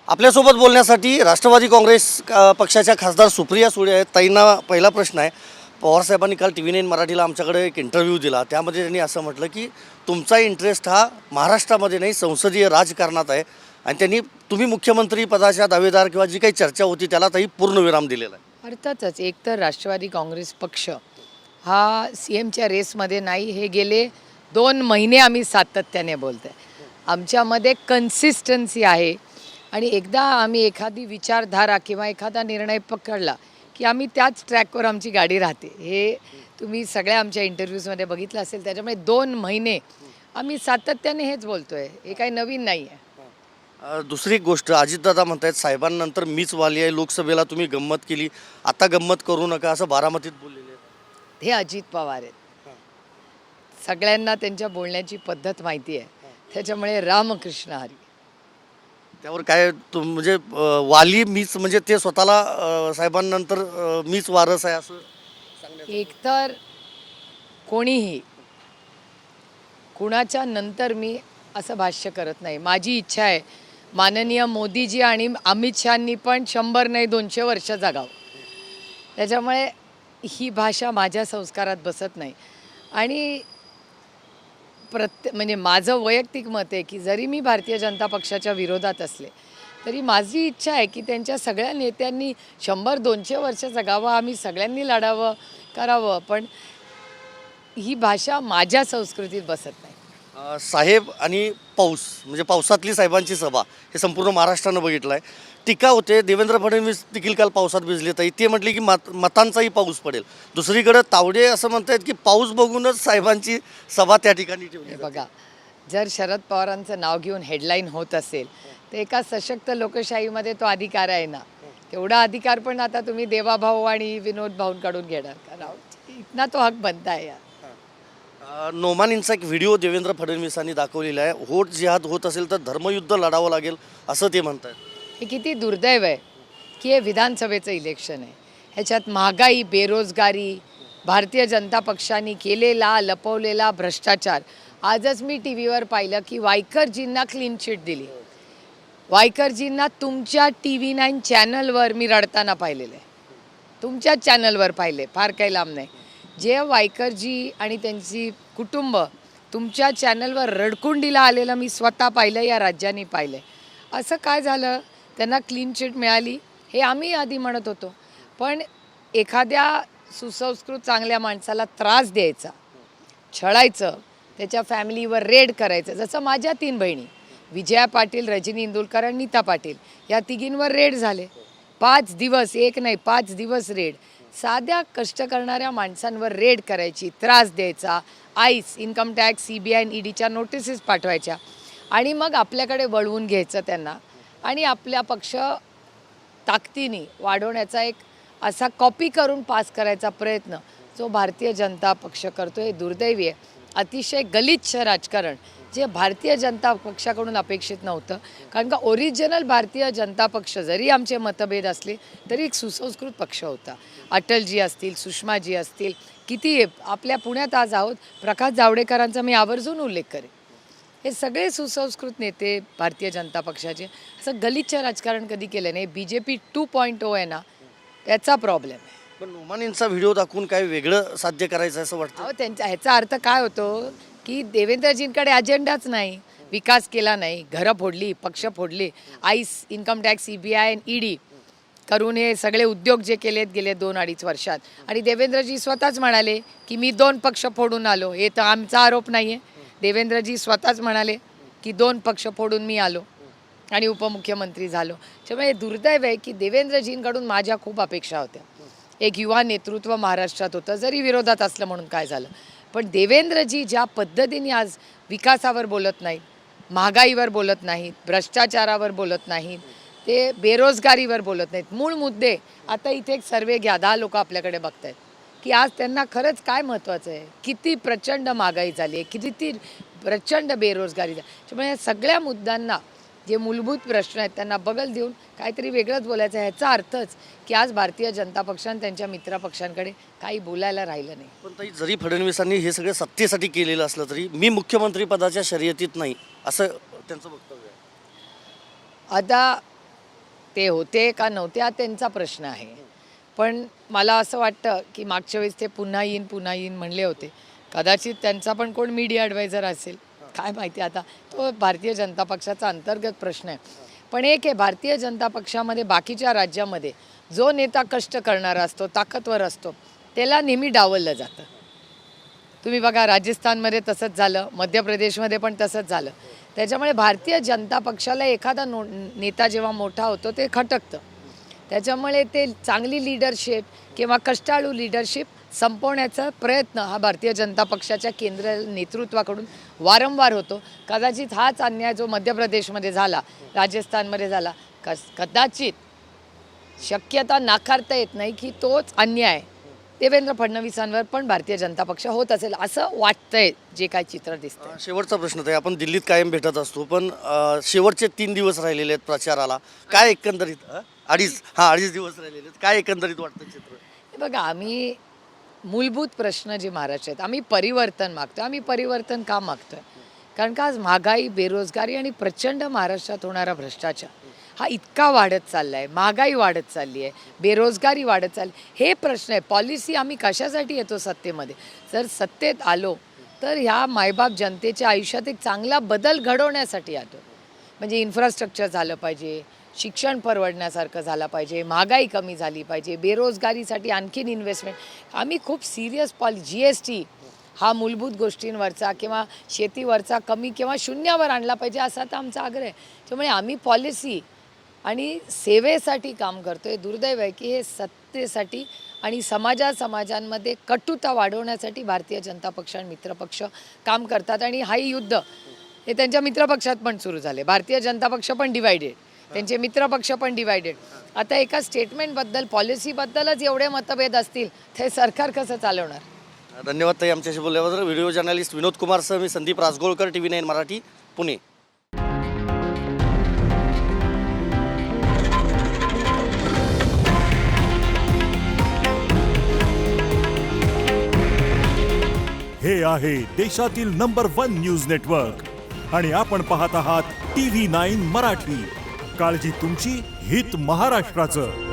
आपल्यासोबत बोलण्यासाठी राष्ट्रवादी काँग्रेस पक्षाच्या खासदार सुप्रिया सुळे आहेत. ताईंना पहिला प्रश्न आहे. पवारसाहेबांनी काल TV9 मराठीला आमच्याकडे एक इंटरव्ह्यू दिला. त्यामध्ये त्यांनी असं म्हटलं की तुमचा इंटरेस्ट हा महाराष्ट्रामध्ये नाही, संसदीय राजकारणात आहे. आणि त्यांनी तुम्ही मुख्यमंत्री पदाच्या दावेदार किंवा जी काही चर्चा होती त्याला ताई पूर्णविराम दिलेला आहे. अर्थातच एकतर राष्ट्रवादी काँग्रेस पक्ष हा CMच्या रेसमध्ये नाही, हे गेले 2 महिने आम्ही सातत्याने बोलतोय. आमच्यामध्ये कन्सिस्टन्सी आहे आणि एकदा आम्ही एखादी विचारधारा किंवा एखादा निर्णय पकडला की आम्ही त्याच ट्रॅकवर आमची गाडी राहते. हे तुम्ही सगळ्या आमच्या इंटरव्ह्यूजमध्ये बघितलं असेल. त्याच्यामुळे 2 महिने आम्ही सातत्याने हेच बोलतोय, हे काही नवीन नाही आहे. दुसरी एक गोष्ट, अजितदादा म्हणतायत साहेबांनंतर मीच वाली आहे, लोकसभेला तुम्ही गंमत केली, आता गंमत करू नका असं बारामतीत बोललेले आहेत. हे अजित पवार आहेत. सगळ्यांना त्यांच्या बोलण्याची पद्धत माहिती आहे. त्याच्यामुळे रामकृष्ण हरी. त्यावर काय म्हणजे वाली मीच म्हणजे ते स्वतःला साहेबांनंतर मीच वारस आहे असं सांगण्यात. एकतर कोणीही कुणाच्या नंतर मी असं भाष्य करत नाही. माझी इच्छा आहे माननीय मोदीजी आणि अमित शहांनी पण 100 नाही 200 वर्ष जगावं. त्याच्यामुळे ही भाषा माझ्या संस्कारात बसत नाही. आणि म्हणजे माझं वैयक्तिक मत आहे की जरी मी भारतीय जनता पक्षाच्या विरोधात असले तरी माझी इच्छा आहे की त्यांच्या सगळ्या नेत्यांनी 100-200 वर्ष जगावं, आम्ही सगळ्यांनी लढावं करावं. पण ही भाषा माझ्या संस्कृतीत बसत नाही. साहेब आणि पाऊस म्हणजे पावसातली साहेबांची सभा हे संपूर्ण महाराष्ट्रानं बघितलं आहे. टीका होते. देवेंद्र फडणवीस देखील काल पावसात भिजले. ताई ते म्हटले की मतांचाही पाऊस पडेल. दुसरीकडे तावडे असं म्हणतायत की पाऊस बघूनच साहेबांची सभा त्या ठिकाणी ठेवली. बघा, जर शरद पवारांचं नाव घेऊन हेडलाईन होत असेल तर एका सशक्त लोकशाहीमध्ये तो अधिकार आहे ना. तेवढा अधिकार पण आता तुम्ही देवाभाऊ आणि विनोद भाऊंकडून घेणार का? इतना तो हक बनता आहे. नोमानींचा एक व्हिडिओ देवेंद्र फडणवीसांनी दाखवलेला आहे. होट जिहाद होत असेल तर धर्मयुद्ध लढावं लागेल असं ते म्हणतात. हे किती दुर्दैव आहे की हे विधानसभेचं इलेक्शन आहे. ह्याच्यात महागाई, बेरोजगारी, भारतीय जनता पक्षाने केलेला लपवलेला भ्रष्टाचार. आजच मी TV वर पाहिलं की वायकरजींना क्लीन चिट दिली. वायकरजींना तुमच्या TV9 चॅनलवर मी रडताना पाहिलेलं आहे. तुमच्याच चॅनलवर पाहिले, फार काही लांब नाही. जे वायकरजी आणि त्यांची कुटुंब तुमच्या चॅनलवर रडकुंडीला आलेलं मी स्वतः पाहिलं, या राज्याने पाहिलं. असं काय झालं? त्यांना क्लीन चिट मिळाली हे आम्ही आधी म्हणत होतो. पण एखाद्या सुसंस्कृत चांगल्या माणसाला त्रास द्यायचा, छळायचं, त्याच्या फॅमिलीवर रेड करायचं. जसं माझ्या 3 बहिणी विजया पाटील, रजनी इंदुलकर आणि नीता पाटील या तिघींवर रेड झाले. 5 दिवस, एक नाही 5 दिवस रेड. साध्या कष्ट करणाऱ्या माणसांवर रेड करायची, त्रास द्यायचा, आईस, इन्कम टॅक्स, CBI आणि EDच्या नोटिसेस पाठवायच्या आणि मग आपल्याकडे वळवून घ्यायचं त्यांना आणि आपल्या पक्ष ताकदीने वाढवण्याचा एक असा कॉपी करून पास करायचा प्रयत्न जो भारतीय जनता पक्ष करतो. हे दुर्दैवी आहे. अतिशय गलिच्छ राजकारण जे भारतीय जनता पक्षाकडून अपेक्षित नव्हतं. कारण का ओरिजिनल भारतीय जनता पक्ष जरी आमचे मतभेद असले तरी एक सुसंस्कृत पक्ष होता. अटलजी असतील, सुषमाजी असतील, किती आपल्या पुण्यात आज आहोत, प्रकाश जावडेकरांचा मी आवर्जून उल्लेख करेन. हे सगळे सुसंस्कृत नेते भारतीय जनता पक्षाचे. असं गलिच्छ राजकारण कधी केलं नाही. BJP 2.0 आहे ना, याचा प्रॉब्लेम आहे. पण नोमानींचा व्हिडिओ दाखवून काय वेगळं साध्य करायचं असं वाटतं? अहो, त्यांच्या ह्याचा अर्थ काय होतो की देवेंद्रजींकडे अजेंडाच नाही, विकास केला नाही, घरं फोडली, पक्ष फोडले, आईस, इन्कम टॅक्स, CBI आणि ED करून हे सगळे उद्योग जे केलेत गेले 2-2.5 वर्षात. आणि देवेंद्रजी स्वतःच म्हणाले की मी 2 पक्ष फोडून आलो. हे तर आमचा आरोप नाही आहे. देवेंद्रजी स्वतःच म्हणाले की 2 पक्ष फोडून मी आलो आणि उपमुख्यमंत्री झालो. त्यामुळे दुर्दैव आहे की देवेंद्रजींकडून माझ्या खूप अपेक्षा होत्या. एक युवा नेतृत्व महाराष्ट्रात होतं, जरी विरोधात असलं म्हणून काय झालं. पण देवेंद्रजी ज्या पद्धतीने आज विकासावर बोलत नाहीत, महागाईवर बोलत नाहीत, भ्रष्टाचारावर बोलत नाहीत, ते बेरोजगारीवर बोलत नाहीत. मूळ मुद्दे आता इथे एक सर्वे घ्या, 10 लोक आपल्याकडे बघत आहेत की आज त्यांना खरंच काय महत्त्वाचं आहे. किती प्रचंड महागाई झाली आहे, किती प्रचंड बेरोजगारी झाली. त्यामुळे या सगळ्या मुद्द्यांना जे मूलभूत प्रश्न आहेत त्यांना बगल देऊन काहीतरी वेगळंच बोलायचं. ह्याचा अर्थच की आज भारतीय जनता पक्षाने त्यांच्या मित्रपक्षांकडे काही बोलायला राहिलं नाही. पण ताई, जरी फडणवीसांनी हे सगळं सत्तेसाठी केलेलं असलं तरी मी मुख्यमंत्री पदाच्या शर्यतीत नाही असं त्यांचं वक्तव्य आहे. आता ते होते का नव्हते हा त्यांचा प्रश्न आहे. पण मला असं वाटतं की मागच्या वेळेस ते पुन्हा येईन म्हणले होते. कदाचित त्यांचा पण कोण मीडिया ॲडवायझर असेल, काय माहिती आता. तो भारतीय जनता पक्षाचा अंतर्गत प्रश्न आहे. पण एक आहे, भारतीय जनता पक्षामध्ये बाकीच्या राज्यामध्ये जो नेता कष्ट करणारा असतो, ताकदवर असतो, त्याला नेहमी डावललं जातं. तुम्ही बघा राजस्थानमध्ये तसंच झालं, मध्य प्रदेशमध्ये पण तसंच झालं. त्याच्यामुळे भारतीय जनता पक्षाला एखादा नेता जेव्हा मोठा होतो ते खटकतं. त्याच्यामुळे ते चांगली लीडरशिप किंवा कष्टाळू लीडरशिप संपवण्याचा प्रयत्न हा भारतीय जनता पक्षाच्या केंद्र नेतृत्वाकडून वारंवार होतो. कदाचित हाच अन्याय जो मध्य प्रदेशमध्ये झाला, राजस्थानमध्ये झाला, कदाचित शक्यता नाकारता येत नाही की तोच अन्याय देवेंद्र फडणवीसांवर पण भारतीय जनता पक्ष होत असेल असं वाटतंय, जे काय चित्र दिसतंय. शेवटचा प्रश्न आहे, आपण दिल्लीत कायम भेटत असतो, पण शेवटचे 3 दिवस राहिलेले आहेत प्रचाराला. काय एकंदरीत अडीच दिवस राहिलेले आहेत, काय एकंदरीत वाटतं चित्र? हे बघा, आम्ही मूलभूत प्रश्न जे महाराष्ट्र आहेत, आम्ही परिवर्तन मागतो. आम्ही परिवर्तन का मागतोय? कारण का आज महागाई, बेरोजगारी आणि प्रचंड महाराष्ट्रात होणारा भ्रष्टाचार हा इतका वाढत चालला आहे. महागाई वाढत चालली आहे, बेरोजगारी वाढत चालली, हे प्रश्न आहे. पॉलिसी आम्ही कशासाठी येतो सत्तेमध्ये? जर सत्तेत आलो तर ह्या मायबाप जनतेच्या आयुष्यात एक चांगला बदल घडवण्यासाठी येतो. म्हणजे इन्फ्रास्ट्रक्चर झालं पाहिजे, शिक्षण परवडण्यासारखं झालं पाहिजे, महागाई कमी झाली पाहिजे, बेरोजगारीसाठी आणखीन इन्व्हेस्टमेंट. आम्ही खूप सिरियस GST हा मूलभूत गोष्टींवरचा किंवा शेतीवरचा कमी किंवा शून्यावर आणला पाहिजे असा तर आमचा आग्रह आहे. त्यामुळे आम्ही पॉलिसी आणि सेवेसाठी काम करतो आहे. दुर्दैव आहे की हे सत्तेसाठी आणि समाजांमध्ये कटुता वाढवण्यासाठी भारतीय जनता पक्ष आणि मित्रपक्ष काम करतात. आणि हाही युद्ध हे त्यांच्या मित्रपक्षात पण सुरू झाले. भारतीय जनता पक्ष पण डिवायडेड, त्यांचे मित्रपक्ष पण डिवायडेड. आता एका स्टेटमेंटबद्दल, पॉलिसीबद्दलच एवढे मतभेद असतील, ते सरकार कसं चालवणार? धन्यवाद ताई आमच्याशी बोलल्याबद्दल. व्हिडिओ जर्नलिस्ट विनोद कुमारसह मी संदीप राजगोळकर, TV9 मराठी, पुणे. हे आहे देशातील नंबर 1 न्यूज नेटवर्क आणि आपण पाहत आहात TV9 मराठी. काळजी तुमची, हित महाराष्ट्राचं.